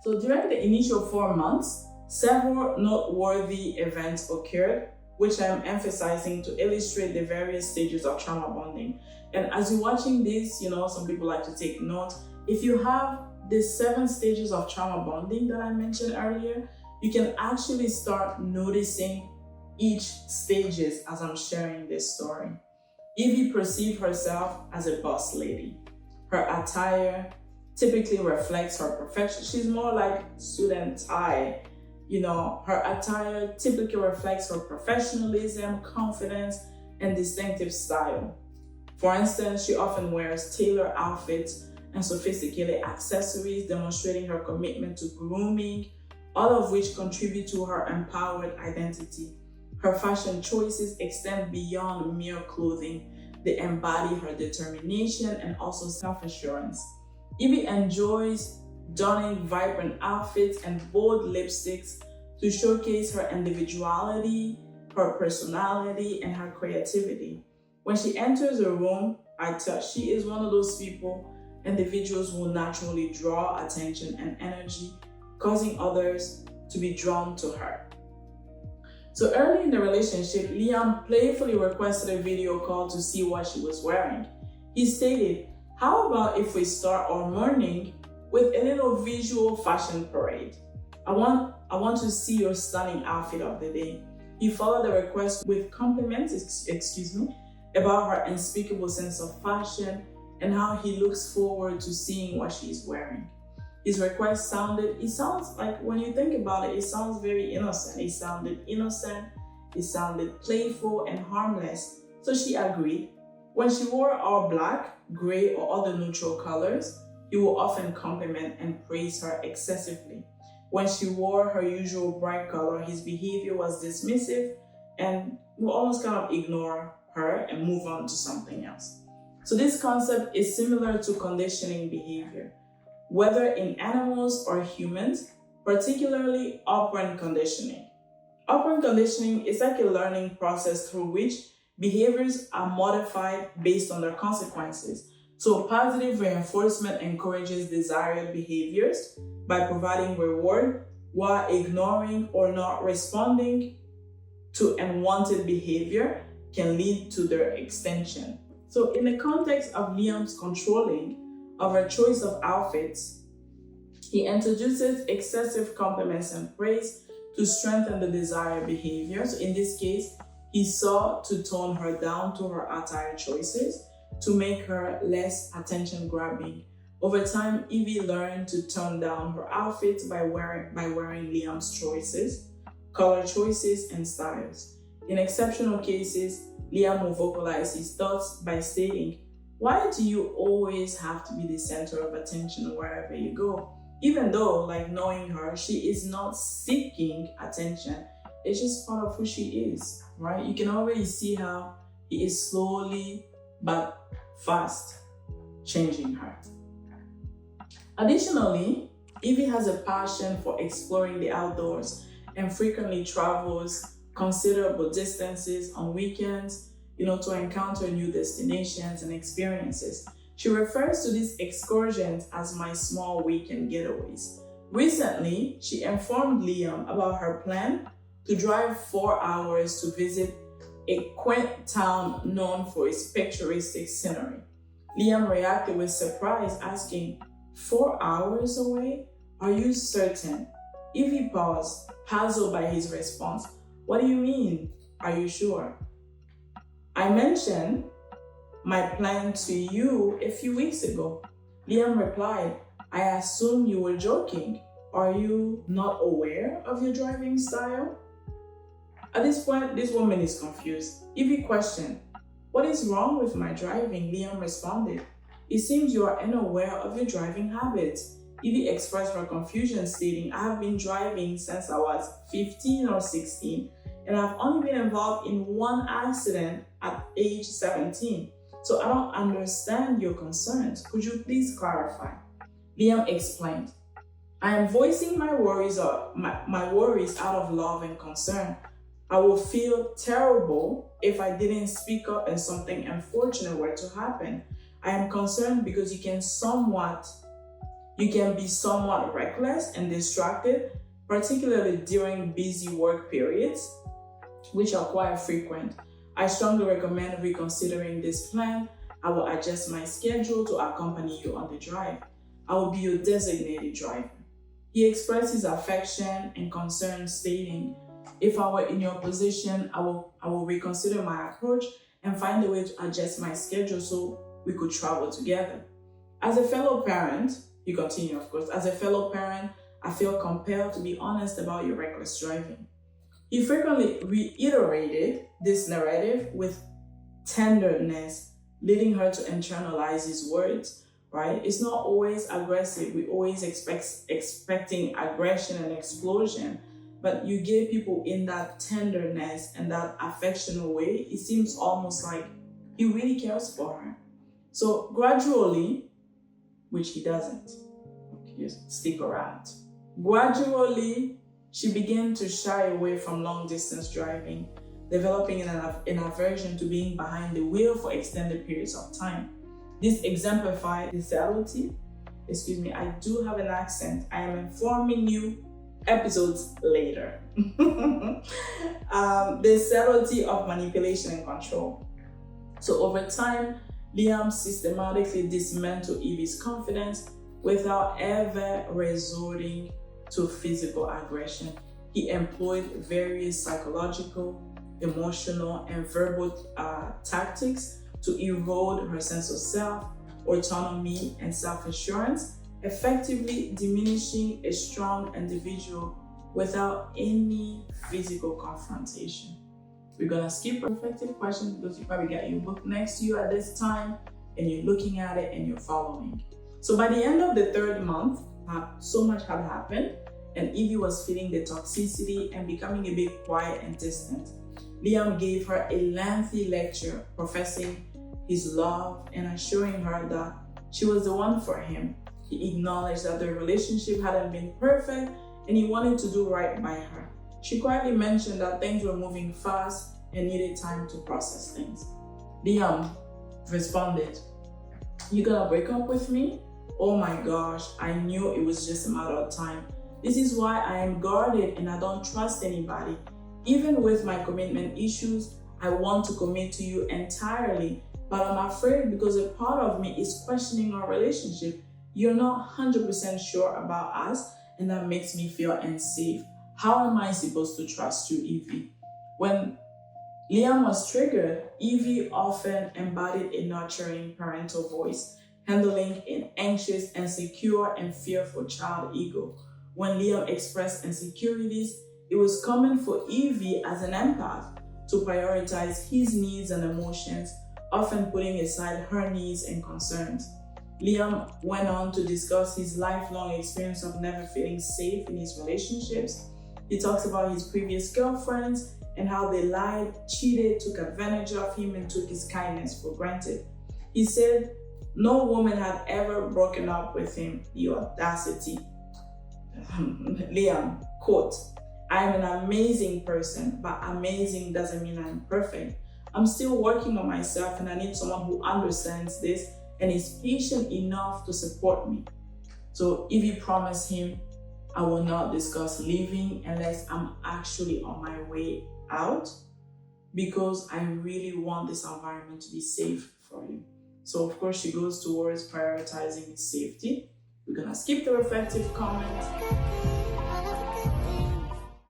So during the initial 4 months, several noteworthy events occurred, which I'm emphasizing to illustrate the various stages of trauma bonding. And as you're watching this, some people like to take note. If you have the 7 stages of trauma bonding that I mentioned earlier, you can actually start noticing each stages as I'm sharing this story. Evie perceived herself as a boss lady. Her attire typically reflects her profession. She's more like suit and tie. Her attire typically reflects her professionalism, confidence, and distinctive style. For instance, she often wears tailored outfits and sophisticated accessories, demonstrating her commitment to grooming, all of which contribute to her empowered identity. Her fashion choices extend beyond mere clothing. They embody her determination and also self-assurance. Evie enjoys donning vibrant outfits and bold lipsticks to showcase her individuality, her personality, and her creativity. When she enters a room, she is one of those individuals who naturally draw attention and energy, causing others to be drawn to her. So early in the relationship, Liam playfully requested a video call to see what she was wearing. He stated, "How about if we start our morning with a little visual fashion parade? I want to see your stunning outfit of the day." He followed the request with compliments, about her unspeakable sense of fashion and how he looks forward to seeing what she's wearing. His request sounds like, when you think about it, it sounds very innocent. It sounded playful and harmless. So she agreed. When she wore all black, gray, or other neutral colors, he would often compliment and praise her excessively. When she wore her usual bright color, his behavior was dismissive and would almost kind of ignore her and move on to something else. So this concept is similar to conditioning behavior, whether in animals or humans, particularly operant conditioning. Operant conditioning is like a learning process through which behaviors are modified based on their consequences. So positive reinforcement encourages desired behaviors by providing reward, while ignoring or not responding to unwanted behavior can lead to their extension. So in the context of Liam's controlling of her choice of outfits, he introduces excessive compliments and praise to strengthen the desired behavior. So in this case, he sought to tone her down to her attire choices to make her less attention-grabbing. Over time, Evie learned to tone down her outfits by wearing Liam's choices, color choices, and styles. In exceptional cases, Liam will vocalize his thoughts by stating, "Why do you always have to be the center of attention wherever you go?" Even though, knowing her, she is not seeking attention. It's just part of who she is, right? You can already see how he is slowly but fast changing her. Additionally, Evie has a passion for exploring the outdoors and frequently travels considerable distances on weekends, to encounter new destinations and experiences. She refers to these excursions as my small weekend getaways. Recently, she informed Liam about her plan to drive 4 hours to visit a quaint town known for its picturesque scenery. Liam reacted with surprise, asking, "4 hours away? Are you certain?" Evie paused, puzzled by his response. "What do you mean? Are you sure?" "I mentioned my plan to you a few weeks ago." Liam replied, "I assume you were joking. Are you not aware of your driving style?" At this point, this woman is confused. Evie questioned, "What is wrong with my driving?" Liam responded, "It seems you are unaware of your driving habits." Evie expressed her confusion, stating, "I have been driving since I was 15 or 16, and I've only been involved in one accident at age 17. So I don't understand your concerns. Could you please clarify?" Liam explained, "I am voicing my worries out of love and concern. I will feel terrible if I didn't speak up and something unfortunate were to happen. I am concerned because you You can be somewhat reckless and distracted, particularly during busy work periods, which are quite frequent. I strongly recommend reconsidering this plan. I will adjust my schedule to accompany you on the drive. I will be your designated driver. He expressed his affection and concern, stating, if I were in your position, I will reconsider my approach and find a way to adjust my schedule so we could travel together. As a fellow parent, you continue, of course, as a fellow parent, I feel compelled to be honest about your reckless driving. He frequently reiterated this narrative with tenderness, leading her to internalize his words, right? It's not always aggressive. We always expecting aggression and explosion, but you get people in that tenderness and that affectionate way. It seems almost like he really cares for her. So gradually, which he doesn't, just stick around. Gradually, she began to shy away from long-distance driving, developing an aversion to being behind the wheel for extended periods of time. This exemplified the subtlety. I do have an accent. I am informing you episodes later. The subtlety of manipulation and control. So over time, Liam systematically dismantled Evie's confidence without ever resorting to physical aggression. He employed various psychological, emotional, and verbal tactics to erode her sense of self, autonomy, and self-assurance, effectively diminishing a strong individual without any physical confrontation. We're gonna skip reflective questions because you probably got your book next to you at this time and you're looking at it and you're following. So by the end of the third month, so much had happened and Evie was feeling the toxicity and becoming a bit quiet and distant. Liam gave her a lengthy lecture professing his love and assuring her that she was the one for him. He acknowledged that the relationship hadn't been perfect and he wanted to do right by her. She quietly mentioned that things were moving fast and needed time to process things. Liam responded, "You gonna break up with me? Oh my gosh, I knew it was just a matter of time. This is why I am guarded and I don't trust anybody. Even with my commitment issues, I want to commit to you entirely, but I'm afraid because a part of me is questioning our relationship. You're not 100% sure about us and that makes me feel unsafe. How am I supposed to trust you, Evie?" When Liam was triggered, Evie often embodied a nurturing parental voice, handling an anxious, insecure, and fearful child ego. When Liam expressed insecurities, it was common for Evie as an empath to prioritize his needs and emotions, often putting aside her needs and concerns. Liam went on to discuss his lifelong experience of never feeling safe in his relationships. He talks about his previous girlfriends and how they lied, cheated, took advantage of him, and took his kindness for granted. He said no woman had ever broken up with him. The audacity. Liam, quote, "I am an amazing person, but amazing doesn't mean I'm perfect. I'm still working on myself and I need someone who understands this and is patient enough to support me." So Evie promised him, "I will not discuss leaving unless I'm actually on my way out because I really want this environment to be safe for you." So of course she goes towards prioritizing his safety. We're gonna skip the reflective comment.